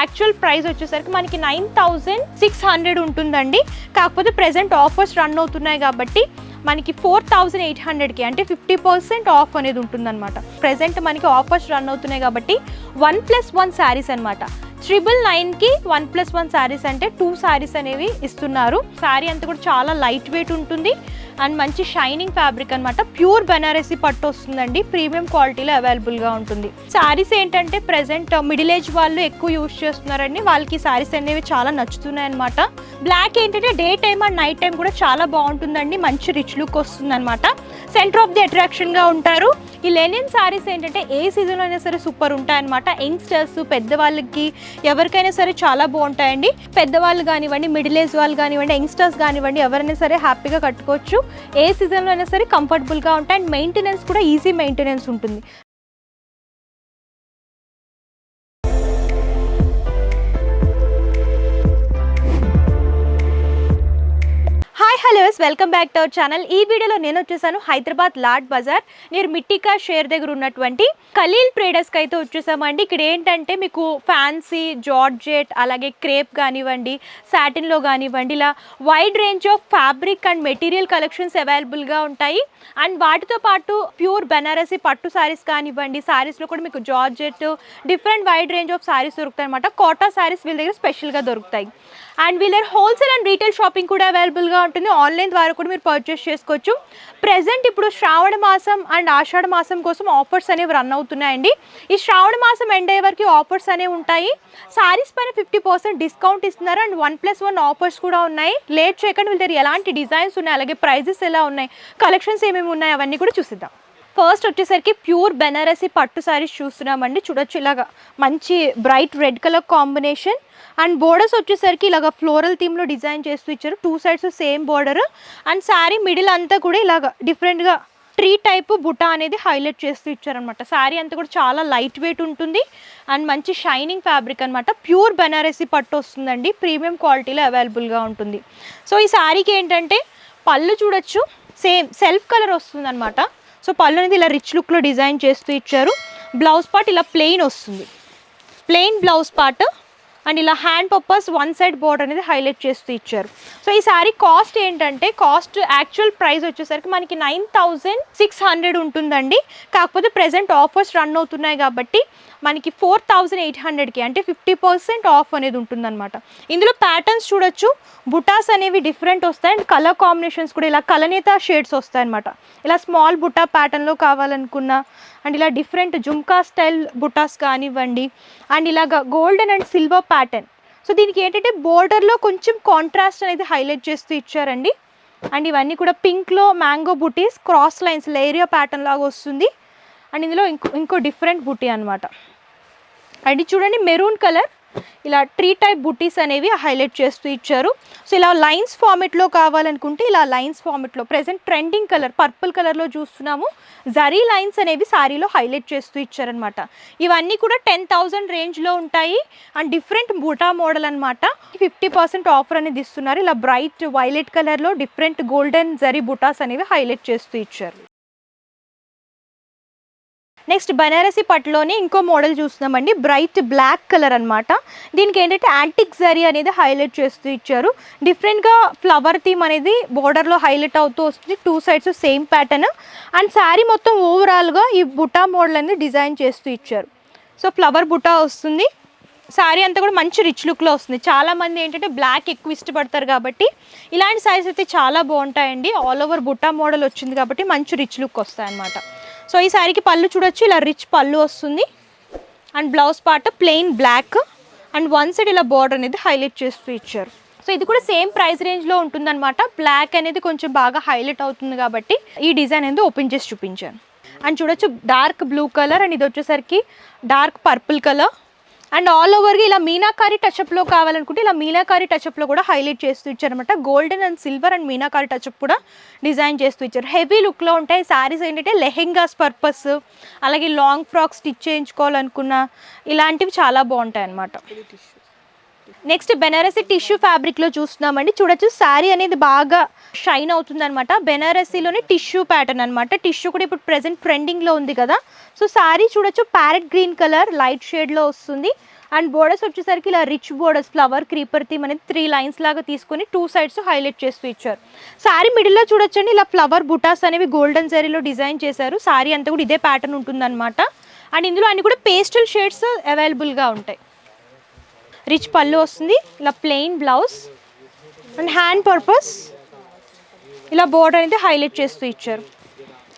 Actual price వచ్చేసరికి మనకి 9600 ఉంటుందండి. కాకపోతే ప్రెజెంట్ ఆఫర్స్ రన్ అవుతున్నాయి కాబట్టి మనకి 4800కి అంటే 50% ఆఫ్ అనేది ఉంటుందన్నమాట. ప్రెజెంట్ మనకి ఆఫర్స్ రన్ అవుతున్నాయి కాబట్టి 1+1 శారీస్ అనమాట. 999కి 1+1 శారీస్ అంటే 2 శారీస్ అనేవి ఇస్తున్నారు. శారీ అంతా కూడా చాలా లైట్ వెయిట్ ఉంటుంది అండ్ మంచి షైనింగ్ ఫ్యాబ్రిక్ అనమాట. ప్యూర్ బెనారసీ పట్టు వస్తుందండి, ప్రీమియం క్వాలిటీలో అవైలబుల్గా ఉంటుంది. శారీస్ ఏంటంటే ప్రెజెంట్ మిడిల్ ఏజ్ వాళ్ళు ఎక్కువ యూజ్ చేస్తున్నారండి, వాళ్ళకి శారీస్ అనేవి చాలా నచ్చుతున్నాయి అనమాట. బ్లాక్ ఏంటంటే day time and night time కూడా చాలా బాగుంటుందండి, మంచి రిచ్ లుక్ వస్తుంది అనమాట. సెంటర్ ఆఫ్ ది అట్రాక్షన్గా ఉంటారు. ఈ లెనిన్ శారీస్ ఏంటంటే ఏ సీజన్లో అయినా సరే సూపర్ ఉంటాయన్నమాట. యంగ్స్టర్స్, పెద్దవాళ్ళకి ఎవరికైనా సరే చాలా బాగుంటాయండి. పెద్దవాళ్ళు కానివ్వండి, మిడిల్ ఏజ్ వాళ్ళు కానివ్వండి, యంగ్స్టర్స్ కానివ్వండి, ఎవరైనా సరే హ్యాపీగా కట్టుకోవచ్చు. ఏ సీజన్లో అయినా సరే కంఫర్టబుల్గా ఉంటాయి అండ్ మెయింటెనెన్స్ కూడా ఈజీ మెయింటెనెన్స్ ఉంటుంది. Hello, welcome back to our channel. ఈ వీడియోలో నేను వచ్చేసాను హైదరాబాద్ లాడ్ బజార్ నియర్ మిట్టికా షేర్ దగ్గర ఉన్నటువంటి ఖలీల్ ట్రేడర్స్కి అయితే వచ్చేసామండి. ఇక్కడ ఏంటంటే మీకు ఫ్యాన్సీ, జార్జెట్, అలాగే క్రేప్ కానివ్వండి, సాటిన్లో కానివ్వండి, ఇలా wide range of fabric and material collections అవైలబుల్గా ఉంటాయి. అండ్ వాటితో పాటు ప్యూర్ బెనారసీ పట్టు శారీస్ కానివ్వండి, శారీస్లో కూడా మీకు georgette, different wide range of saris దొరుకుతాయి అనమాట. కోటా శారీస్ వీళ్ళ దగ్గర స్పెషల్గా దొరుకుతాయి. అండ్ వీళ్ళ హోల్సేల్ అండ్ రీటైల్ షాపింగ్ కూడా అవైలబుల్గా ఉంటుంది. ఆన్లైన్ ద్వారా కూడా మీరు పర్చేస్ చేసుకోవచ్చు. ప్రెజెంట్ ఇప్పుడు శ్రావణ మాసం అండ్ ఆషాఢ మాసం కోసం ఆఫర్స్ అనేవి రన్ అవుతున్నాయండి. ఈ శ్రావణ మాసం ఎండ్ అయ్యే వరకు ఆఫర్స్ అనేవి ఉంటాయి. శారీస్ పైన 50% డిస్కౌంట్ ఇస్తున్నారు అండ్ 1+1 ఆఫర్స్ కూడా ఉన్నాయి. లేట్ చేయకుండా వీళ్ళ దగ్గర ఎలాంటి డిజైన్స్ ఉన్నాయి, అలాగే ప్రైజెస్ ఎలా ఉన్నాయి, కలెక్షన్స్ ఏమేమి ఉన్నాయి అవన్నీ కూడా చూసిద్దాం. ఫస్ట్ వచ్చేసరికి ప్యూర్ బెనారసీ పట్టు శారీస్ చూస్తున్నామండి. చూడొచ్చు, ఇలాగా మంచి bright red colour combination and borders వచ్చేసరికి ఇలాగ ఫ్లోరల్ థీమ్లో డిజైన్ చేస్తూ ఇచ్చారు. 2 sides same border and sari middle అంతా కూడా ఇలాగ డిఫరెంట్గా ట్రీ టైప్ బుటా అనేది హైలైట్ చేస్తూ ఇచ్చారనమాట. శారీ అంతా కూడా చాలా లైట్ వెయిట్ ఉంటుంది అండ్ మంచి షైనింగ్ ఫ్యాబ్రిక్ అనమాట. ప్యూర్ బెనారసీ పట్టు వస్తుందండి, ప్రీమియం క్వాలిటీలో అవైలబుల్గా ఉంటుంది. సో ఈ శారీకి ఏంటంటే పళ్ళు చూడొచ్చు, సేమ్ సెల్ఫ్ కలర్ వస్తుంది అనమాట. సో పళ్ళు అనేది ఇలా రిచ్ లుక్లో డిజైన్ చేస్తూ ఇచ్చారు. బ్లౌజ్ పార్ట్ ఇలా ప్లెయిన్ వస్తుంది, ప్లెయిన్ బ్లౌజ్ పార్ట్ అండ్ ఇలా హ్యాండ్ పర్పస్ 1 సైడ్ బోర్డర్ అనేది హైలైట్ చేస్తూ ఇచ్చారు. సో ఈ శారీ కాస్ట్ ఏంటంటే యాక్చువల్ ప్రైస్ వచ్చేసరికి మనకి 9600 ఉంటుందండి. కాకపోతే ప్రెజెంట్ ఆఫర్స్ రన్ అవుతున్నాయి కాబట్టి మనకి 4800కి అంటే 50% ఆఫ్ అనేది ఉంటుందన్నమాట. ఇందులో ప్యాటర్న్స్ చూడొచ్చు, బుటాస్ అనేవి డిఫరెంట్ వస్తాయి అండ్ కలర్ కాంబినేషన్స్ కూడా ఇలా కలనేత షేడ్స్ వస్తాయన్నమాట. ఇలా స్మాల్ బుటా ప్యాటర్న్లో కావాలనుకున్నా అండ్ ఇలా డిఫరెంట్ జుమ్కా స్టైల్ బుటాస్ కానివ్వండి అండ్ ఇలాగ golden and silver pattern. So దీనికి ఏంటంటే బోర్డర్లో కొంచెం కాంట్రాస్ట్ అనేది హైలైట్ చేస్తూ ఇచ్చారండి. అండ్ ఇవన్నీ కూడా పింక్లో మ్యాంగో బుటీస్, క్రాస్ లైన్స్ లేరియా ప్యాటర్న్ లాగా వస్తుంది అండ్ ఇందులో ఇంకో డిఫరెంట్ బుటీ అనమాట. అండ్ చూడండి మెరూన్ కలర్ ఇలా ట్రీ టైప్ బుటీస్ అనేవి హైలైట్ చేస్తూ ఇచ్చారు. సో ఇలా లైన్స్ ఫార్మెట్లో కావాలనుకుంటే ఇలా లైన్స్ ఫార్మెట్లో ప్రెజెంట్ ట్రెండింగ్ కలర్ పర్పుల్ కలర్లో చూస్తున్నాము. జరీ లైన్స్ అనేవి శారీలో హైలైట్ చేస్తూ ఇచ్చారనమాట. ఇవన్నీ కూడా 10,000 రేంజ్లో ఉంటాయి అండ్ డిఫరెంట్ బుటా మోడల్ అనమాట. 50% ఆఫర్ అనేది ఇస్తున్నారు. ఇలా బ్రైట్ వైలెట్ కలర్లో డిఫరెంట్ గోల్డెన్ జరీ బుటాస్ అనేవి హైలైట్ చేస్తూ ఇచ్చారు. నెక్స్ట్ బనారసీ పట్టులోనే ఇంకో మోడల్ చూస్తున్నామండి, బ్రైట్ బ్లాక్ కలర్ అనమాట. దీనికి ఏంటంటే యాంటిక్ జరీ అనేది హైలైట్ చేస్తూ ఇచ్చారు. డిఫరెంట్గా ఫ్లవర్ థీమ్ అనేది బోర్డర్లో హైలైట్ అవుతూ వస్తుంది. 2 sides same pattern and sari మొత్తం ఓవరాల్గా ఈ బుటా మోడల్ అనేది డిజైన్ చేస్తూ ఇచ్చారు. సో ఫ్లవర్ బుటా వస్తుంది. శారీ అంతా కూడా మంచి రిచ్ లుక్లో వస్తుంది. చాలామంది ఏంటంటే బ్లాక్ ఎక్కువ ఇష్టపడతారు కాబట్టి ఇలాంటి శారీస్ అయితే చాలా బాగుంటాయండి. ఆల్ ఓవర్ బుటా మోడల్ వచ్చింది కాబట్టి మంచి రిచ్ లుక్ వస్తాయి అన్నమాట. సో ఈ శారీకి పళ్ళు చూడొచ్చు, ఇలా రిచ్ పళ్ళు వస్తుంది and blouse part plain black and 1 side ఇలా బోర్డర్ అనేది హైలైట్ చేస్తూ ఇచ్చారు. సో ఇది కూడా సేమ్ ప్రైస్ రేంజ్లో ఉంటుందన్నమాట. బ్లాక్ అనేది కొంచెం బాగా హైలైట్ అవుతుంది కాబట్టి ఈ డిజైన్ అనేది ఓపెన్ చేసి చూపించాను. అండ్ చూడొచ్చు డార్క్ బ్లూ కలర్ అండ్ ఇది వచ్చేసరికి dark purple colour and all ఓవర్గా ఇలా మీనాకారి టచ్అప్లో కావాలనుకుంటే ఇలా మీనాకారి టచ్అప్లో కూడా హైలైట్ చేస్తూ ఇచ్చారనమాట. Golden and silver and meenakari touch up కూడా డిజైన్ చేస్తూ ఇచ్చారు. హెవీ లుక్లో ఉంటాయి శారీస్. ఏంటంటే లెహెంగాస్ పర్పస్ అలాగే లాంగ్ ఫ్రాక్ స్టిచ్ చేయించుకోవాలనుకున్న ఇలాంటివి చాలా బాగుంటాయి అన్నమాట. నెక్స్ట్ బెనారసీ టిష్యూ ఫ్యాబ్రిక్లో చూస్తున్నామండి. చూడొచ్చు శారీ అనేది బాగా షైన్ అవుతుంది అనమాట. బెనారసీలోనే టిష్యూ ప్యాటర్న్ అనమాట. టిష్యూ కూడా ఇప్పుడు ప్రెజెంట్ ట్రెండింగ్లో ఉంది కదా. సో శారీ చూడొచ్చు ప్యారెట్ గ్రీన్ కలర్ లైట్ షేడ్లో వస్తుంది అండ్ బోర్డర్స్ వచ్చేసరికి ఇలా rich borders flower creeper theme అనేది 3 లైన్స్ లాగా తీసుకొని 2 సైడ్స్ హైలైట్ చేస్తూ ఇచ్చారు. శారీ మిడిల్లో చూడొచ్చండి ఇలా ఫ్లవర్ బుటాస్ అనేవి గోల్డెన్ జరీలో డిజైన్ చేశారు. శారీ అంతా కూడా ఇదే ప్యాటర్న్ ఉంటుందన్నమాట. అండ్ ఇందులో అన్ని కూడా పేస్టల్ షేడ్స్ అవైలబుల్గా ఉంటాయి. రిచ్ పళ్ళు వస్తుంది, ఇలా plain blouse and hand purpose ఇలా బోర్డర్ అనేది హైలైట్ చేస్తూ ఇచ్చారు.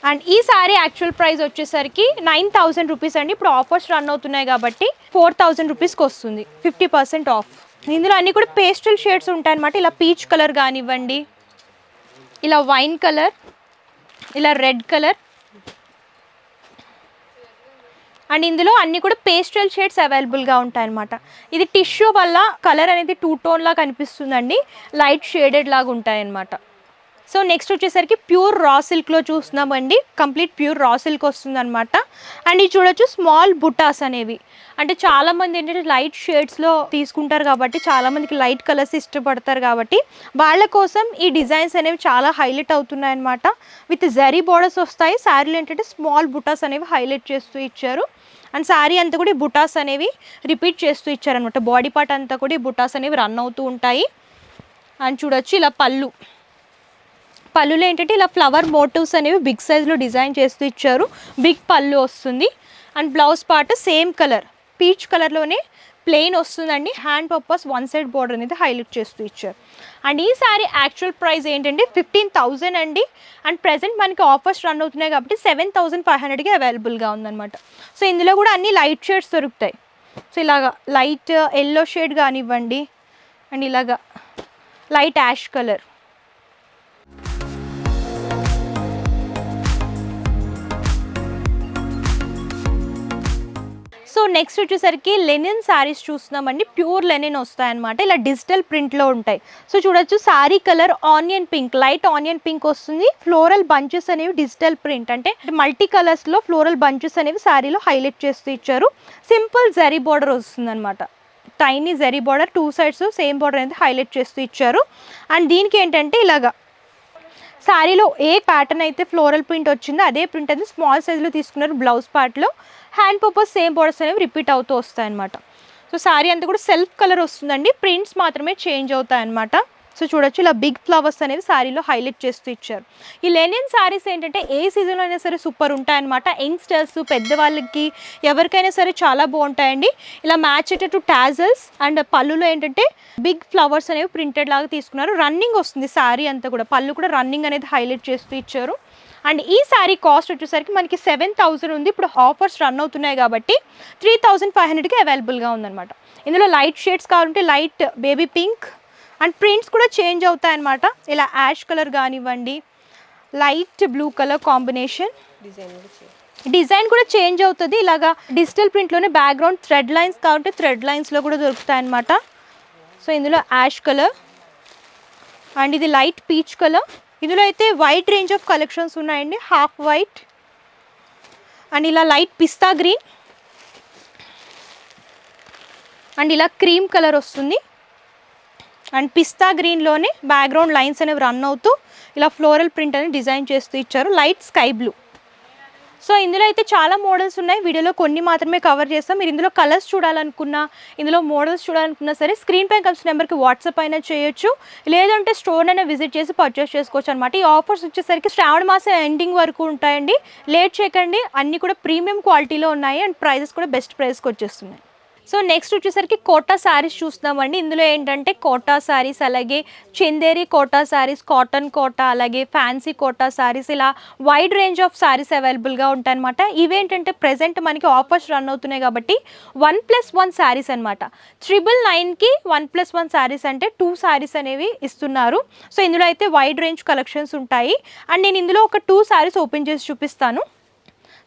అండ్ ఈ సారీ యాక్చువల్ ప్రైస్ వచ్చేసరికి 9,000 రూపీస్ అండి. ఇప్పుడు ఆఫర్స్ రన్ అవుతున్నాయి కాబట్టి 4,000 రూపీస్కి వస్తుంది, 50% ఆఫ్. ఇందులో అన్నీ కూడా పేస్టల్ షేడ్స్ ఉంటాయన్నమాట. ఇలా పీచ్ కలర్ కానివ్వండి, ఇలా వైన్ కలర్, ఇలా రెడ్ కలర్, అండ్ ఇందులో అన్నీ కూడా పేస్టల్ షేడ్స్ అవైలబుల్గా ఉంటాయన్నమాట. ఇది టిష్యూ వల్ల కలర్ అనేది 2 టోన్ లాగా కనిపిస్తుందండి, లైట్ షేడెడ్ లాగా ఉంటాయన్నమాట. సో నెక్స్ట్ వచ్చేసరికి ప్యూర్ రా సిల్క్లో చూస్తున్నామండి. కంప్లీట్ ప్యూర్ రా సిల్క్ వస్తుంది అనమాట. అండ్ ఇది చూడొచ్చు స్మాల్ బుటాస్ అనేవి, అంటే చాలామంది ఏంటంటే లైట్ షేడ్స్లో తీసుకుంటారు కాబట్టి చాలామందికి లైట్ కలర్స్ ఇష్టపడతారు కాబట్టి వాళ్ళ కోసం ఈ డిజైన్స్ అనేవి చాలా హైలైట్ అవుతున్నాయి అనమాట. విత్ జరీ బోర్డర్స్ వస్తాయి. శారీలో ఏంటంటే స్మాల్ బుటాస్ అనేవి హైలైట్ చేస్తూ ఇచ్చారు. అండ్ శారీ అంతా కూడా ఈ బుటాస్ అనేవి రిపీట్ చేస్తూ ఇచ్చారనమాట. బాడీ పార్ట్ అంతా కూడా ఈ బుటాస్ అనేవి రన్ అవుతూ ఉంటాయి. అండ్ చూడొచ్చు ఇలా పళ్ళులో ఏంటంటే ఇలా ఫ్లవర్ మోటివ్స్ అనేవి బిగ్ సైజ్లో డిజైన్ చేస్తూ ఇచ్చారు. బిగ్ పళ్ళు వస్తుంది. And blouse part same colour peach కలర్లోనే ప్లెయిన్ వస్తుందండి. హ్యాండ్ పర్పస్ 1 సైడ్ బోర్డర్ అనేది హైలైట్ చేస్తూ ఇచ్చారు. అండ్ ఈ సారీ యాక్చువల్ ప్రైస్ ఏంటంటే 15,000 అండి. అండ్ ప్రెసెంట్ మనకి ఆఫర్స్ రన్ అవుతున్నాయి కాబట్టి 7,500కి అవైలబుల్గా ఉందన్నమాట. సో ఇందులో కూడా అన్ని లైట్ షేడ్స్ దొరుకుతాయి. సో ఇలాగా లైట్ ఎల్లో షేడ్ కానివ్వండి, అండ్ ఇలాగా light ash colour. So next వచ్చేసరికి లెనిన్ శారీస్ చూస్తున్నామండి. ప్యూర్ లెనిన్ వస్తాయన్నమాట. ఇలా డిజిటల్ ప్రింట్లో ఉంటాయి. సో చూడొచ్చు sari colour onion pink, light onion pink వస్తుంది. ఫ్లోరల్ బంచెస్ అనేవి డిజిటల్ ప్రింట్, అంటే మల్టీ కలర్స్లో ఫ్లోరల్ బంచెస్ అనేవి శారీలో హైలైట్ చేస్తూ ఇచ్చారు. సింపుల్ జరీ బార్డర్ వస్తుంది అనమాట. Tiny zari border, 2 sides same border అనేది హైలైట్ చేస్తూ ఇచ్చారు. అండ్ దీనికి ఏంటంటే ఇలాగా శారీలో ఏ ప్యాటర్న్ అయితే ఫ్లోరల్ ప్రింట్ వచ్చిందో అదే ప్రింట్ అనేది స్మాల్ సైజ్లో తీసుకున్నారు. బ్లౌజ్ పార్ట్లో హ్యాండ్ పర్పస్ సేమ్ బోర్డర్స్ అనేవి రిపీట్ అవుతూ వస్తాయన్నమాట. సో శారీ అంతా కూడా సెల్ఫ్ కలర్ వస్తుందండి, ప్రింట్స్ మాత్రమే చేంజ్ అవుతాయన్నమాట. సో చూడొచ్చు ఇలా బిగ్ ఫ్లవర్స్ అనేవి శారీలో హైలైట్ చేస్తూ ఇచ్చారు. ఈ లెనిన్ శారీస్ ఏంటంటే ఏ సీజన్లో అయినా సరే సూపర్ ఉంటాయన్నమాట. యంగ్స్టర్స్, పెద్దవాళ్ళకి ఎవరికైనా సరే చాలా బాగుంటాయండి. ఇలా మ్యాచ్ అయ్యేటట్టు టాజల్స్ అండ్ పళ్ళులో ఏంటంటే బిగ్ ఫ్లవర్స్ అనేవి ప్రింటెడ్ లాగా తీసుకున్నారు. రన్నింగ్ వస్తుంది శారీ అంతా కూడా, పళ్ళు కూడా రన్నింగ్ అనేది హైలైట్ చేస్తూ ఇచ్చారు. అండ్ ఈ శారీ కాస్ట్ వచ్చేసరికి మనకి 7,000 ఉంది. ఇప్పుడు ఆఫర్స్ రన్ అవుతున్నాయి కాబట్టి 3,500కి అవైలబుల్గా ఉందన్నమాట. ఇందులో లైట్ షేడ్స్ కావాలంటే light baby pink, and prints కూడా చేంజ్ అవుతాయన్నమాట. ఇలా యాష్ కలర్ కానివ్వండి, light blue colour combination, design కూడా చేంజ్ అవుతుంది. ఇలాగా డిజిటల్ ప్రింట్లోనే బ్యాక్గ్రౌండ్ థ్రెడ్ లైన్స్ కావాలంటే థ్రెడ్ లైన్స్లో కూడా దొరుకుతాయన్నమాట. సో ఇందులో యాష్ కలర్ అండ్ ఇది లైట్ పీచ్ కలర్. ఇందులో అయితే వైట్ రేంజ్ ఆఫ్ కలెక్షన్స్ ఉన్నాయండి. హాఫ్ వైట్ అండ్ ఇలా లైట్ పిస్తా గ్రీన్ అండ్ ఇలా క్రీమ్ కలర్ వస్తుంది. అండ్ పిస్తా గ్రీన్లోనే బ్యాక్గ్రౌండ్ లైన్స్ అనేవి రన్ అవుతూ ఇలా ఫ్లోరల్ ప్రింట్ అనేది డిజైన్ చేస్తూ ఇచ్చారు. Light sky blue. సో ఇందులో అయితే చాలా మోడల్స్ ఉన్నాయి. వీడియోలో కొన్ని మాత్రమే కవర్ చేస్తాం. మీరు ఇందులో కలర్స్ చూడాలనుకున్నా, ఇందులో మోడల్స్ చూడాలనుకున్నా సరే స్క్రీన్ పై కలిసిన నెంబర్కి వాట్సాప్ అయినా చేయొచ్చు, లేదంటే స్టోర్ అయినా విజిట్ చేసి పర్చేస్ చేసుకోవచ్చు అనమాట. ఈ ఆఫర్స్ వచ్చేసరికి శ్రావణ మాసం ఎండింగ్ వరకు ఉంటాయండి. లేట్ చేయకండి. అన్నీ కూడా ప్రీమియం క్వాలిటీలో ఉన్నాయి అండ్ ప్రైజెస్ కూడా బెస్ట్ ప్రైస్కి వచ్చేస్తున్నాయి. సో నెక్స్ట్ వచ్చేసరికి కోటా శారీస్ చూస్తున్నామండి. ఇందులో ఏంటంటే కోటా శారీస్, అలాగే చందేరి కోటా శారీస్, కాటన్ కోటా, అలాగే ఫ్యాన్సీ కోటా శారీస్, ఇలా వైడ్ రేంజ్ ఆఫ్ శారీస్ అవైలబుల్గా ఉంటాయన్నమాట. ఇవేంటంటే ప్రెజెంట్ మనకి ఆఫర్స్ రన్ అవుతున్నాయి కాబట్టి 1+1 శారీస్ అనమాట. 999కి 1+1 శారీస్ అంటే 2 శారీస్ అనేవి ఇస్తున్నారు. సో ఇందులో అయితే వైడ్ రేంజ్ కలెక్షన్స్ ఉంటాయి. అండ్ నేను ఇందులో ఒక 2 శారీస్ ఓపెన్ చేసి చూపిస్తాను.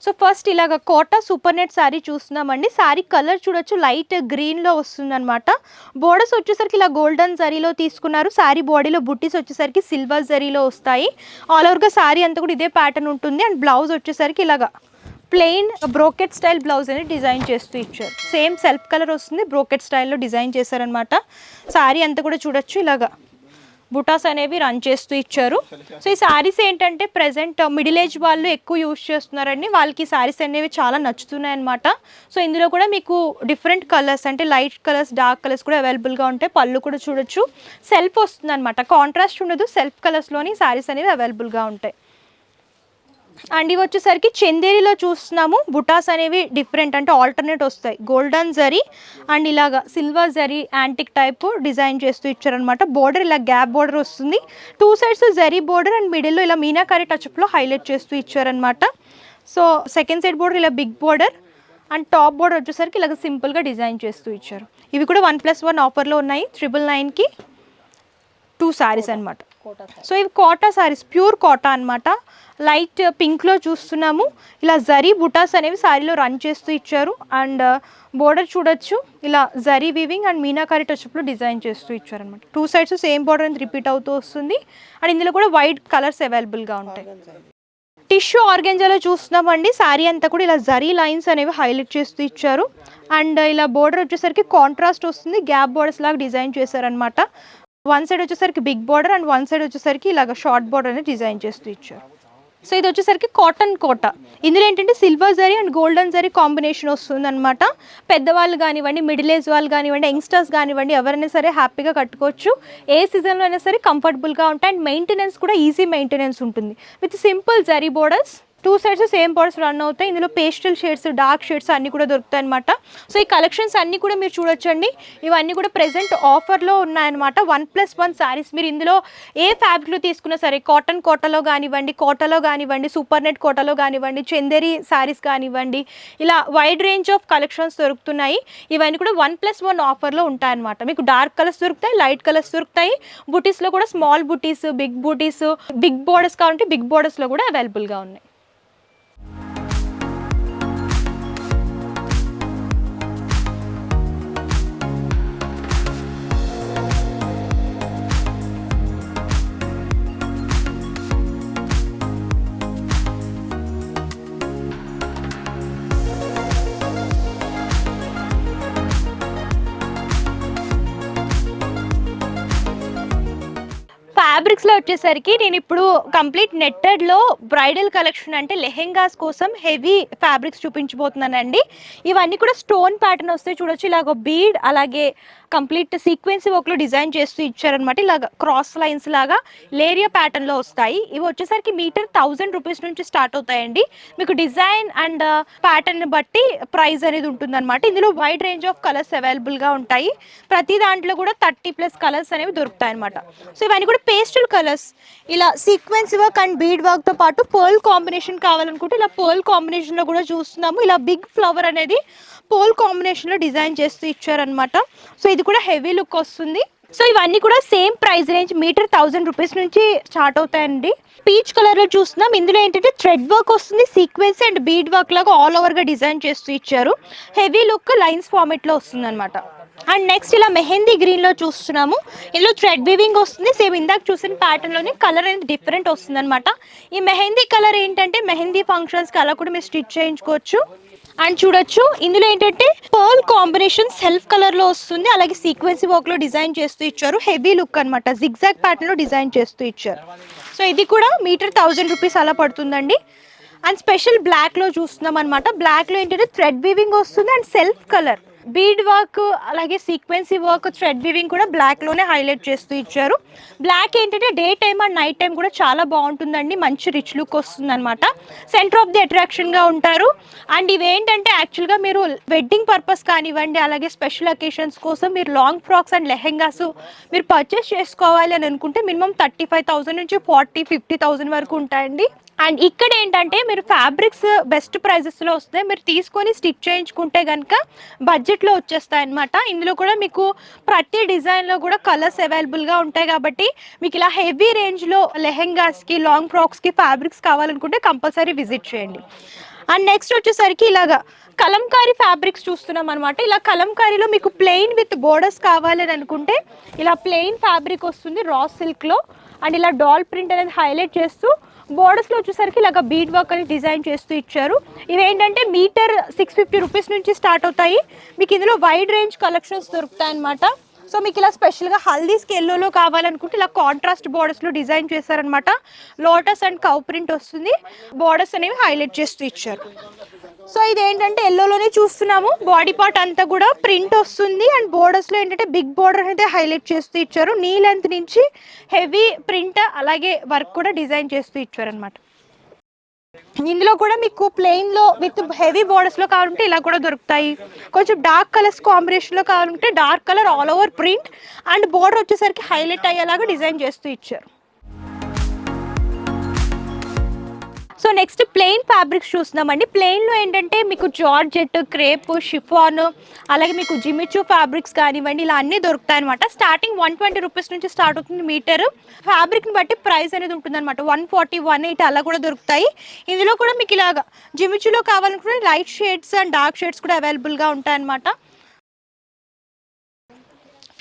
సో ఫస్ట్ ఇలాగ కోటా సూపర్ నెట్ శారీ చూస్తున్నామండి. శారీ కలర్ చూడొచ్చు, లైట్ గ్రీన్లో వస్తుందన్నమాట. బోర్డర్స్ వచ్చేసరికి ఇలా గోల్డెన్ జరీలో తీసుకున్నారు. శారీ బాడీలో బుట్టీస్ వచ్చేసరికి సిల్వర్ జరీలో వస్తాయి. ఆల్ ఓవర్గా శారీ అంతా కూడా ఇదే ప్యాటర్న్ ఉంటుంది. అండ్ బ్లౌజ్ వచ్చేసరికి ఇలాగా ప్లెయిన్ బ్రోకెట్ స్టైల్ బ్లౌజ్ అనేది డిజైన్ చేస్తూ ఇచ్చారు. సేమ్ సెల్ఫ్ కలర్ వస్తుంది, బ్రోకెట్ స్టైల్లో డిజైన్ చేశారనమాట. శారీ అంతా కూడా చూడొచ్చు ఇలాగా బుటాస్ అనేవి రన్ చేస్తూ ఇచ్చారు. సో ఈ శారీస్ ఏంటంటే ప్రజెంట్ మిడిల్ ఏజ్ వాళ్ళు ఎక్కువ యూజ్ చేస్తున్నారండి, వాళ్ళకి శారీస్ అనేవి చాలా నచ్చుతున్నాయి అనమాట. సో ఇందులో కూడా మీకు డిఫరెంట్ కలర్స్ అంటే లైట్ కలర్స్, డార్క్ కలర్స్ కూడా అవైలబుల్గా ఉంటాయి. పళ్ళు కూడా చూడొచ్చు, సెల్ఫ్ వస్తుంది అనమాట, కాంట్రాస్ట్ ఉండదు, సెల్ఫ్ కలర్స్లోని శారీస్ అనేవి అవైలబుల్గా ఉంటాయి. అండ్ ఇవి వచ్చేసరికి చందేరిలో చూస్తున్నాము. బుటాస్ అనేవి డిఫరెంట్ అంటే ఆల్టర్నేట్ వస్తాయి, గోల్డెన్ జరీ అండ్ ఇలాగా silver zari antique type design చేస్తూ ఇచ్చారనమాట. బోర్డర్ ఇలా గ్యాప్ బోర్డర్ వస్తుంది, 2 సైడ్స్ జరీ బోర్డర్ అండ్ మిడిల్లో ఇలా మీనాకారి టచ్అప్లో హైలైట్ చేస్తూ ఇచ్చారనమాట. సో సెకండ్ సైడ్ బోర్డర్ ఇలా big border and top border వచ్చేసరికి ఇలాగ సింపుల్గా డిజైన్ చేస్తూ ఇచ్చారు. ఇవి కూడా 1+1 ఆఫర్లో ఉన్నాయి, 999కి 2 శారీస్ అనమాట. సో ఇవి కోటా శారీస్, ప్యూర్ కోటా అనమాట. లైట్ పింక్లో చూస్తున్నాము, ఇలా జరీ బుటాస్ అనేవి శారీలో రన్ చేస్తూ ఇచ్చారు. అండ్ బోర్డర్ చూడొచ్చు, ఇలా జరీ వీవింగ్ అండ్ మీనాకారి టచ్అప్లో డిజైన్ చేస్తూ ఇచ్చారనమాట. 2 సైడ్స్ సేమ్ బోర్డర్ అనేది రిపీట్ అవుతూ వస్తుంది. అండ్ ఇందులో కూడా వైట్ కలర్స్ అవైలబుల్గా ఉంటాయి. టిష్యూ ఆర్గెంజాలో చూస్తున్నామండి, శారీ అంతా కూడా ఇలా జరీ లైన్స్ అనేవి హైలైట్ చేస్తూ ఇచ్చారు. అండ్ ఇలా బోర్డర్ వచ్చేసరికి కాంట్రాస్ట్ వస్తుంది, గ్యాప్ బోర్డర్స్ లాగా డిజైన్ చేశారనమాట. 1 సైడ్ వచ్చేసరికి బిగ్ బోర్డర్ అండ్ 1 సైడ్ వచ్చేసరికి ఇలాగ షార్ట్ బోర్డర్ అనేది డిజైన్ చేస్తూ ఇచ్చారు. సో ఇది వచ్చేసరికి కాటన్ కోట. ఇందులో ఏంటంటే silver zari and golden zari combination వస్తుంది అనమాట. పెద్దవాళ్ళు కానివ్వండి, మిడిల్ ఏజ్ వాళ్ళు కానివ్వండి, యంగ్స్టర్స్ కానివ్వండి, ఎవరైనా సరే హ్యాపీగా కట్టుకోవచ్చు. ఏ సీజన్లో అయినా సరే కంఫర్టబుల్గా ఉంటాయి. అండ్ మెయింటెనెన్స్ కూడా ఈజీ మెయింటెనెన్స్ ఉంటుంది with simple zari borders. 2 sides same borders run అవుతాయి. ఇందులో పేస్టల్ షేడ్స్, డార్క్ షేడ్స్ అన్నీ కూడా దొరుకుతాయి అనమాట. సో ఈ కలెక్షన్స్ అన్నీ కూడా మీరు చూడొచ్చండి. ఇవన్నీ కూడా ప్రెజెంట్ ఆఫర్లో ఉన్నాయన్నమాట. 1+1 శారీస్ మీరు ఇందులో ఏ ఫ్యాబ్రిక్లో తీసుకున్నా సరే, కాటన్ కోటలో కానివ్వండి, కోటలో కానివ్వండి, సూపర్ నెట్ కోటలో కానివ్వండి, చందేరి శారీస్ కానివ్వండి, ఇలా వైడ్ రేంజ్ ఆఫ్ కలెక్షన్స్ దొరుకుతున్నాయి. ఇవన్నీ కూడా 1+1 ఆఫర్లో ఉంటాయన్నమాట. మీకు డార్క్ కలర్స్ దొరుకుతాయి, లైట్ కలర్స్ దొరుకుతాయి. బుటీస్లో కూడా స్మాల్ బుటీస్, బిగ్ బుటీస్, బిగ్ బోర్డర్స్ కావాలంటే బిగ్ బోర్డర్స్లో కూడా అవైలబుల్గా ఉన్నాయి. ఫ్యాబ్రిక్స్లో వచ్చేసరికి నేను ఇప్పుడు కంప్లీట్ నెట్టెడ్లో బ్రైడల్ కలెక్షన్ అంటే లెహెంగాస్ కోసం హెవీ ఫ్యాబ్రిక్స్ చూపించబోతున్నానండి. ఇవన్నీ కూడా స్టోన్ ప్యాటర్న్ వస్తే చూడొచ్చు, ఇలాగ బీడ్ అలాగే కంప్లీట్ సీక్వెన్స్ వర్క్లో డిజైన్ చేస్తూ ఇచ్చారనమాట. ఇలాగ క్రాస్ లైన్స్ లాగా లేరియా ప్యాటర్న్లో వస్తాయి. ఇవి వచ్చేసరికి మీటర్ 1000 రూపీస్ నుంచి స్టార్ట్ అవుతాయండి. మీకు డిజైన్ అండ్ ప్యాటర్న్ బట్టి ప్రైస్ అనేది ఉంటుందన్నమాట. ఇందులో వైడ్ రేంజ్ ఆఫ్ కలర్స్ అవైలబుల్గా ఉంటాయి. ప్రతి దాంట్లో కూడా 30+ కలర్స్ అనేవి దొరుకుతాయి అనమాట. సో ఇవన్నీ కూడా పేస్టల్ కలర్స్, ఇలా సీక్వెన్స్ వర్క్ అండ్ బీడ్ వర్క్తో పాటు పర్ల్ కాంబినేషన్ కావాలనుకుంటే ఇలా పర్ల్ కాంబినేషన్లో కూడా చూస్తున్నాము. ఇలా బిగ్ ఫ్లవర్ అనేది పర్ల్ కాంబినేషన్లో డిజైన్ చేస్తూ ఇచ్చారనమాట. సో ఇది కూడా హెవీ లుక్ వస్తుంది. సో ఇవన్నీ కూడా same price range, meter 1000 rupees నుంచి స్టార్ట్ అవుతాయండి. పీచ్ కలర్లో చూస్తున్నాం. ఇందులో ఏంటంటే థ్రెడ్ వర్క్ వస్తుంది, సీక్వెన్స్ అండ్ బీడ్ వర్క్ లాగా ఆల్ ఓవర్గా డిజైన్ చేస్తూ ఇచ్చారు. హెవీ లుక్ లైన్స్ ఫార్మేట్లో వస్తుంది అనమాట. అండ్ నెక్స్ట్ ఇలా మెహందీ గ్రీన్లో చూస్తున్నాము. ఇందులో థ్రెడ్ వీవింగ్ వస్తుంది, సేమ్ ఇందాక చూసిన ప్యాటర్న్లోనే కలర్ అనేది డిఫరెంట్ వస్తుంది అనమాట. ఈ మెహందీ కలర్ ఏంటంటే మెహందీ ఫంక్షన్స్కి అలా కూడా మీరు స్టిచ్ చేయించుకోవచ్చు. అండ్ చూడొచ్చు ఇందులో ఏంటంటే పర్ల్ కాంబినేషన్ సెల్ఫ్ కలర్లో వస్తుంది, అలాగే సీక్వెన్సీ వర్క్లో డిజైన్ చేస్తూ ఇచ్చారు. హెవీ లుక్ అనమాట, జిగ్జాగ్ ప్యాటర్న్లో డిజైన్ చేస్తూ ఇచ్చారు. సో ఇది కూడా మీటర్ 1000 రూపీస్ అలా పడుతుందండి. అండ్ స్పెషల్ బ్లాక్లో చూస్తున్నాం అనమాట. బ్లాక్లో ఏంటంటే థ్రెడ్ వీవింగ్ వస్తుంది and self colour bead work అలాగే సీక్వెన్సీ వర్క్ థ్రెడ్ వీవింగ్ కూడా బ్లాక్లోనే హైలైట్ చేస్తూ ఇచ్చారు. బ్లాక్ ఏంటంటే day time and night time కూడా చాలా బాగుంటుందండి, మంచి రిచ్ లుక్ వస్తుంది అనమాట. సెంటర్ ఆఫ్ ది అట్రాక్షన్గా ఉంటారు. అండ్ ఇవేంటంటే యాక్చువల్గా మీరు వెడ్డింగ్ పర్పస్ కానివ్వండి, అలాగే స్పెషల్ అకేషన్స్ కోసం మీరు లాంగ్ ఫ్రాక్స్ అండ్ లెహెంగాస్ మీరు పర్చేస్ చేసుకోవాలి అని అనుకుంటే మినిమం 35,000 నుంచి 40-50,000 వరకు ఉంటాయండి. అండ్ ఇక్కడ ఏంటంటే మీరు ఫ్యాబ్రిక్స్ బెస్ట్ ప్రైజెస్లో వస్తాయి, మీరు తీసుకొని స్టిచ్ చేయించుకుంటే కనుక బడ్జెట్లో వచ్చేస్తాయి అనమాట. ఇందులో కూడా మీకు ప్రతి డిజైన్లో కూడా కలర్స్ అవైలబుల్గా ఉంటాయి కాబట్టి మీకు ఇలా హెవీ రేంజ్లో లెహెంగాస్కి, లాంగ్ ఫ్రాక్స్కి ఫ్యాబ్రిక్స్ కావాలనుకుంటే కంపల్సరీ విజిట్ చేయండి. అండ్ నెక్స్ట్ వచ్చేసరికి ఇలాగా కలంకారీ ఫ్యాబ్రిక్స్ చూస్తున్నాం అనమాట. ఇలా కలంకారీలో మీకు ప్లెయిన్ విత్ బోర్డర్స్ కావాలని అనుకుంటే ఇలా ప్లెయిన్ ఫ్యాబ్రిక్ వస్తుంది రా సిల్క్లో. అండ్ ఇలా డాల్ ప్రింట్ అనేది హైలైట్ చేస్తూ బోర్డర్స్లో వచ్చేసరికి ఇలాగ బీడ్ వర్క్ అని డిజైన్ చేస్తూ ఇచ్చారు. ఇవేంటంటే మీటర్ 650 రూపీస్ నుంచి స్టార్ట్ అవుతాయి. మీకు ఇందులో వైడ్ రేంజ్ కలెక్షన్స్ దొరుకుతాయి అనమాట. సో మీకు ఇలా స్పెషల్గా హల్దీస్కి ఎల్లోలో కావాలనుకుంటే ఇలా కాంట్రాస్ట్ బోర్డర్స్లో డిజైన్ చేశారనమాట. లోటస్ అండ్ కౌ ప్రింట్ వస్తుంది, బోర్డర్స్ అనేవి హైలైట్ చేస్తూ ఇచ్చారు. సో ఇది ఏంటంటే ఎల్లోలోనే చూస్తున్నాము, బాడీ పార్ట్ అంతా కూడా ప్రింట్ వస్తుంది అండ్ బోర్డర్స్లో ఏంటంటే బిగ్ బోర్డర్ అయితే హైలైట్ చేస్తూ ఇచ్చారు. నీ లెంత్ నుంచి హెవీ ప్రింట్ అలాగే వర్క్ కూడా డిజైన్ చేస్తూ ఇచ్చారు అనమాట. ఇందులో కూడా మీకు ప్లెయిన్లో విత్ హెవీ బోర్డర్స్లో కావాలంటే ఇలా కూడా దొరుకుతాయి. కొంచెం డార్క్ కలర్స్ కాంబినేషన్లో కావాలంటే dark colour all over print and border వచ్చేసరికి హైలైట్ అయ్యేలాగా డిజైన్ చేస్తూ ఇచ్చారు. సో నెక్స్ట్ ప్లెయిన్ ఫ్యాబ్రిక్స్ చూస్తున్నామండి. ప్లెయిన్లో ఏంటంటే మీకు జార్జెట్, క్రేప్, షిఫాన్ అలాగే మీకు జిమిచూ ఫ్యాబ్రిక్స్ కానివ్వండి ఇలా అన్నీ దొరుకుతాయి అనమాట. స్టార్టింగ్ 120 రూపీస్ నుంచి స్టార్ట్ అవుతుంది మీటర్. ఫ్యాబ్రిక్ని బట్టి ప్రైస్ అనేది ఉంటుంది అనమాట. 140, 180 అలా కూడా దొరుకుతాయి. ఇందులో కూడా మీకు ఇలాగా జిమిచూలో కావాలనుకుంటే light shades and dark shades కూడా అవైలబుల్గా ఉంటాయన్నమాట.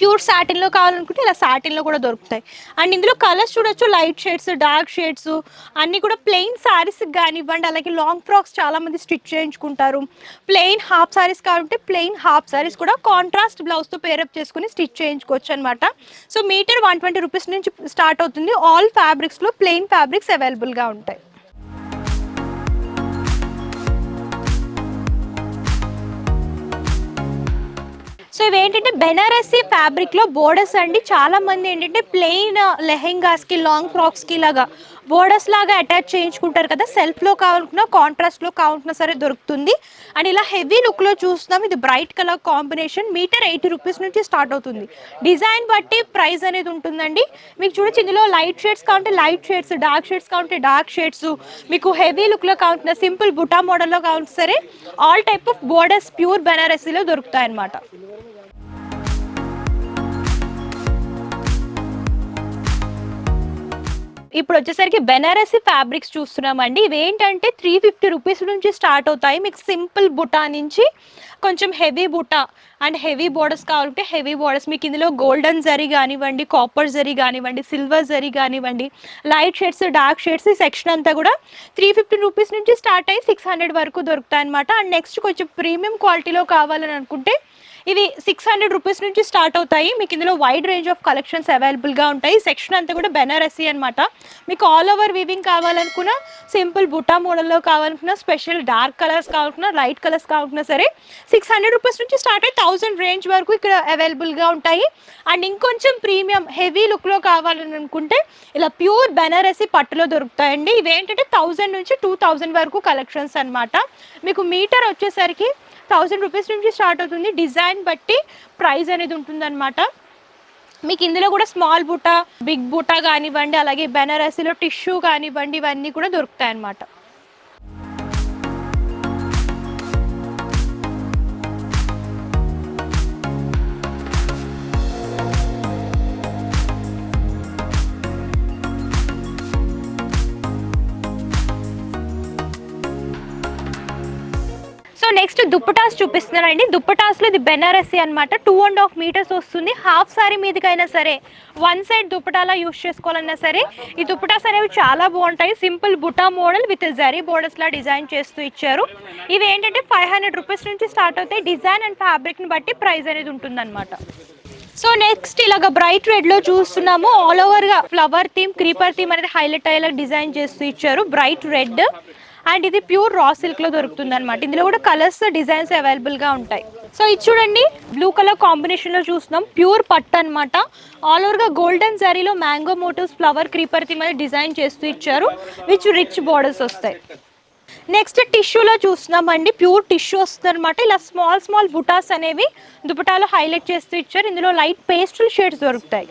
ప్యూర్ సాటిన్లో కావాలనుకుంటే ఇలా సాటిన్లో కూడా దొరుకుతాయి. అండ్ ఇందులో కలర్స్ చూడొచ్చు, లైట్ షేడ్స్, డార్క్ షేడ్స్ అన్నీ కూడా. ప్లెయిన్ శారీస్కి కానివ్వండి అలాగే లాంగ్ ఫ్రాక్స్ చాలామంది స్టిచ్ చేయించుకుంటారు. ప్లెయిన్ హాఫ్ శారీస్ కావాలంటే ప్లెయిన్ హాఫ్ శారీస్ కూడా కాంట్రాస్ట్ బ్లౌజ్తో పేరప్ చేసుకుని స్టిచ్ చేయించుకోవచ్చు అనమాట. సో మీటర్ 120 రూపీస్ నుంచి స్టార్ట్ అవుతుంది. ఆల్ ఫ్యాబ్రిక్స్లో ప్లెయిన్ ఫ్యాబ్రిక్స్ అవైలబుల్గా ఉంటాయి. సో ఇవేంటంటే బెనారసీ ఫ్యాబ్రిక్లో బోర్డర్స్ అండి. చాలామంది ఏంటంటే ప్లెయిన్ లెహెంగాస్కి, లాంగ్ ఫ్రాక్స్కి ఇలాగా బోర్డర్స్ లాగా అటాచ్ చేయించుకుంటారు కదా. సెల్ఫ్లో కావాలనుకున్నా కాంట్రాస్ట్లో కావాలన్నా సరే దొరుకుతుంది. అండ్ ఇలా హెవీ లుక్లో చూస్తున్నాం. ఇది bright colour combination. Meter 80 rupees నుంచి స్టార్ట్ అవుతుంది. డిజైన్ బట్టి ప్రైస్ అనేది ఉంటుందండి. మీకు చూడొచ్చు ఇందులో లైట్ షేడ్స్ కావాలంటే లైట్ షేడ్స్, డార్క్ షేడ్స్ కావాలంటే డార్క్ షేడ్స్, మీకు హెవీ లుక్లో కావాలంటే సింపుల్ బుటా మోడల్లో కావాలంటే సరే all type of borders pure బెనారసీలో దొరుకుతాయి అన్నమాట. ఇప్పుడు వచ్చేసరికి బెనారసీ ఫ్యాబ్రిక్స్ చూస్తున్నామండి. ఇవేంటంటే 350 రూపీస్ నుంచి స్టార్ట్ అవుతాయి. మీకు సింపుల్ బుటా నుంచి కొంచెం heavy buta and heavy borders కావాలంటే హెవీ బోర్డర్స్. మీకు ఇందులో గోల్డెన్ జరీ కానివ్వండి, కాపర్ జరీ కానివ్వండి, సిల్వర్ జరీ కానివ్వండి, లైట్ షేడ్స్, డార్క్ షేడ్స్, ఈ సెక్షన్ అంతా కూడా 350 రూపీస్ నుంచి స్టార్ట్ అయ్యి 600 వరకు దొరుకుతాయి అనమాట. అండ్ నెక్స్ట్ కొంచెం ప్రీమియం క్వాలిటీలో కావాలని అనుకుంటే ఇవి 600 రూపీస్ నుంచి స్టార్ట్ అవుతాయి. మీకు ఇందులో వైడ్ రేంజ్ ఆఫ్ కలెక్షన్స్ అవైలబుల్గా ఉంటాయి. సెక్షన్ అంతా కూడా బెనారసీ అనమాట. మీకు ఆల్ ఓవర్ వీవింగ్ కావాలనుకున్నా, సింపుల్ బుటా మోడల్లో కావాలనుకున్నా, స్పెషల్ డార్క్ కలర్స్ కావాలనుకున్నా, లైట్ కలర్స్ కావాలనుకున్నా సరే 600 రూపీస్ నుంచి స్టార్ట్ అయ్యి 1000 రేంజ్ వరకు ఇక్కడ అవైలబుల్గా ఉంటాయి. అండ్ ఇంకొంచెం ప్రీమియం హెవీ లుక్లో కావాలని అనుకుంటే ఇలా ప్యూర్ బెనారసీ పట్టులో దొరుకుతాయండి. ఇవేంటంటే 1000 నుంచి 2000 వరకు కలెక్షన్స్ అనమాట. మీకు మీటర్ వచ్చేసరికి 1000 రూపీస్ నుంచి స్టార్ట్ అవుతుంది. డిజైన్ బట్టి ప్రైస్ అనేది ఉంటుందన్నమాట. మీకు ఇందులో కూడా స్మాల్ బుటా, బిగ్ బుటా కానివ్వండి, అలాగే బెనారసీలో టిష్యూ కానివ్వండి, ఇవన్నీ కూడా దొరుకుతాయి అన్నమాట. నెక్స్ట్ దుప్పటాస్ చూపిస్తున్నానండి. దుప్పటాస్లో ఇది బెనారసీ అనమాట. 2.5 మీటర్స్ వస్తుంది. హాఫ్ సారీ మీదకైనా సరే, వన్ సైడ్ దుప్పటాలా యూస్ చేసుకోవాలన్నా సరే ఈ దుప్పటాస్ అనేవి చాలా బాగుంటాయి. Simple buta model with zari borders లా డిజైన్ చేస్తూ ఇచ్చారు. ఇవి ఏంటంటే 500 రూపీస్ నుంచి స్టార్ట్ అవుతాయి. డిజైన్ అండ్ ఫ్యాబ్రిక్ని బట్టి ప్రైస్ అనేది ఉంటుందన్నమాట. సో నెక్స్ట్ ఇలాగ బ్రైట్ రెడ్ లో చూస్తున్నాము. ఆల్ ఓవర్ గా ఫ్లవర్ థీమ్, క్రీపర్ థీమ్ అనేది హైలైట్ అయ్యేలా డిజైన్ చేస్తూ ఇచ్చారు. బ్రైట్ రెడ్ అండ్ ఇది ప్యూర్ రా సిల్క్ లో దొరుకుతుంది అనమాట. ఇందులో కూడా కలర్స్, డిజైన్స్ అవైలబుల్ గా ఉంటాయి. సో ఇది చూడండి, బ్లూ కలర్ కాంబినేషన్ లో చూస్తున్నాం. ప్యూర్ పట్టు అనమాట. ఆల్ ఓవర్ గా గోల్డెన్ జరీలో mango motifs, flower, creeper theme అనేది డిజైన్ చేస్తూ ఇచ్చారు. విచ్ రిచ్ బోర్డర్స్ వస్తాయి. నెక్స్ట్ టిష్యూలో చూస్తున్నామండి. ప్యూర్ టిష్యూ వస్తుంది అనమాట. ఇలా స్మాల్ స్మాల్ బుటాస్ అనేవి దుపటాలో హైలైట్ చేస్తూ ఇచ్చారు. ఇందులో లైట్ పేస్టల్ షేడ్స్ దొరుకుతాయి.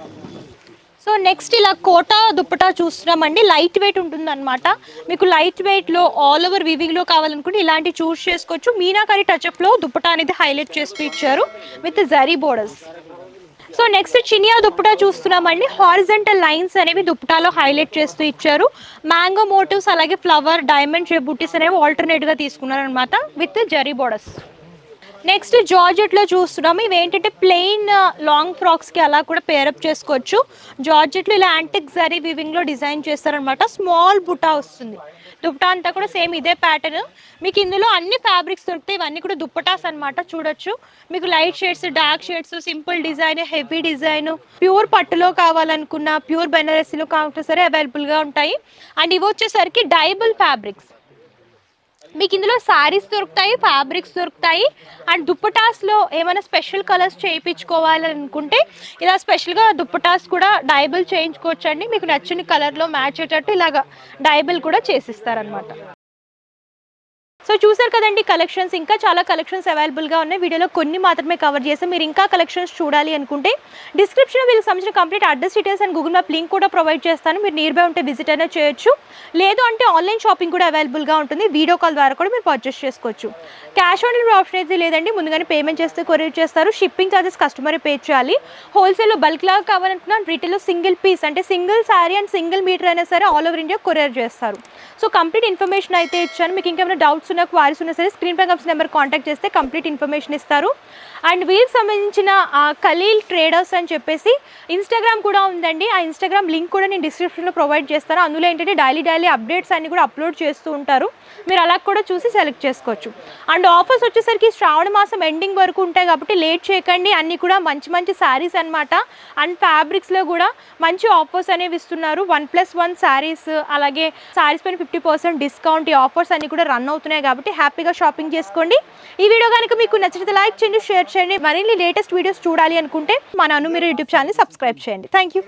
సో నెక్స్ట్ ఇలా కోటా దుప్పటా చూస్తున్నామండి. లైట్ వెయిట్ ఉంటుంది అనమాట. మీకు లైట్ వెయిట్లో ఆల్ ఓవర్ వివింగ్లో కావాలనుకుంటే ఇలాంటి చూస్ చేసుకోవచ్చు. మీనాకరి టచ్అప్లో దుప్పటా అనేది హైలైట్ చేస్తూ ఇచ్చారు with zari borders. So next Chiniya dupatta చూస్తున్నామండి. హారిజంటల్ లైన్స్ అనేవి దుప్పటాలో హైలైట్ చేస్తూ ఇచ్చారు. మ్యాంగో మోటివ్స్ అలాగే ఫ్లవర్, డైమండ్ షేప్ బుట్టీస్ అనేవి ఆల్టర్నేట్గా తీసుకున్నారనమాట విత్ జరీ బోర్డర్స్. నెక్స్ట్ జార్జెట్లో చూస్తున్నాము. ఇవేంటంటే ప్లెయిన్ లాంగ్ ఫ్రాక్స్కి అలా కూడా పేరప్ చేసుకోవచ్చు. జార్జెట్లో ఇలా యాంటిక్ జరీ వివింగ్లో డిజైన్ చేస్తారనమాట. స్మాల్ బుటా వస్తుంది. దుప్పటా అంతా కూడా సేమ్ ఇదే ప్యాటర్న్. మీకు ఇందులో అన్ని ఫ్యాబ్రిక్స్ దొరుకుతాయి. ఇవన్నీ కూడా దుప్పటాస్ అనమాట. చూడొచ్చు మీకు light shades, dark shades, simple design, heavy design, pure పట్టులో కావాలనుకున్న, ప్యూర్ బెనారసీలో కావాలంటే సరే అవైలబుల్గా ఉంటాయి. అండ్ ఇవి వచ్చేసరికి డైబుల్ ఫ్యాబ్రిక్స్. మీకు ఇందులో శారీస్ దొరుకుతాయి, ఫ్యాబ్రిక్స్ దొరుకుతాయి. అండ్ దుప్పటాస్లో ఏమైనా స్పెషల్ కలర్స్ చేయించుకోవాలనుకుంటే ఇలా స్పెషల్గా దుప్పటాస్ కూడా డైబుల్ చేయించుకోవచ్చండి. మీకు నచ్చిన కలర్లో మ్యాచ్ అయ్యేటట్టు ఇలాగా డైబుల్ కూడా చేసిస్తారనమాట. సో చూసారు కదండి కలెక్షన్స్. ఇంకా చాలా కలెక్షన్స్ అవైలబుల్గా ఉన్నాయి. వీడియోలో కొన్ని మాత్రమే కవర్ చేస్తాం. మీరు ఇంకా కలెక్షన్స్ చూడాలి అనుకుంటే డిస్క్రిప్షన్లో వీళ్ళకి సంబంధించిన complete address details and Google map link కూడా ప్రొవైడ్ చేస్తాను. మీరు నియర్ బై ఉంటే విజిట్ అయినా చేయొచ్చు. లేదు అంటే ఆన్లైన్ షాపింగ్ కూడా అవైలబుల్గా ఉంటుంది. వీడియో కాల్ ద్వారా కూడా మీరు పర్చేస్ చేసుకోవచ్చు. క్యాష్ ఆన్ డెలివరీ ఆప్షన్ అయితే లేదండి. ముందుగానే పేమెంట్ చేస్తే కొరియర్ చేస్తారు. షిప్పింగ్ ఛార్జెస్ కస్టమరే పే చేయాలి. హోల్సేల్లో బల్క్ లాగా కావాలనుకున్నా రీటైల్లో సింగిల్ పీస్ అంటే single sari and single meter అయినా సరే ఆల్ ఓవర్ ఇండియా కొరియర్ చేస్తారు. సో కంప్లీట్ ఇన్ఫర్మేషన్ అయితే ఇచ్చాను. మీకు ఇంకేమైనా డౌట్స్ ఉన్నా, క్వారీస్ ఉన్నా సరే స్క్రీన్ పై కనిపిస్తున్న నెంబర్ కాంటాక్ట్ చేస్తే కంప్లీట్ ఇన్ఫర్మేషన్ ఇస్తారు. అండ్ వీరికి సంబంధించిన ఖలీల్ ట్రేడర్స్ అని చెప్పేసి ఇన్స్టాగ్రామ్ కూడా ఉందండి. ఆ ఇన్స్టాగ్రామ్ లింక్ కూడా నేను డిస్క్రిప్షన్లో ప్రొవైడ్ చేస్తాను. అందులో ఏంటంటే డైలీ అప్డేట్స్ అన్ని కూడా అప్లోడ్ చేస్తూ ఉంటారు. మీరు అలా కూడా చూసి సెలెక్ట్ చేసుకోవచ్చు. అండ్ ఆఫర్స్ వచ్చేసరికి శ్రావణ మాసం ఎండింగ్ వరకు ఉంటాయి కాబట్టి లేట్ చేయకండి. అన్నీ కూడా మంచి శారీస్ అనమాట. అండ్ ఫ్యాబ్రిక్స్లో కూడా మంచి ఆఫర్స్ అనేవి ఇస్తున్నారు. 1+1 శారీస్, అలాగే శారీస్ పైన 50% డిస్కౌంట్. ఈ ఆఫర్స్ అన్ని కూడా రన్ అవుతున్నాయి కాబట్టి హ్యాపీగా షాపింగ్ చేసుకోండి. ఈ వీడియో కనుక మీకు నచ్చితే లైక్ చేయండి, షేర్ చేయండి. మరిన్ని లేటెస్ట్ వీడియోస్ చూడాలి అనుకుంటే మన అను మీరు యూట్యూబ్ ఛానల్ సబ్స్క్రైబ్ చేయండి. Thank you.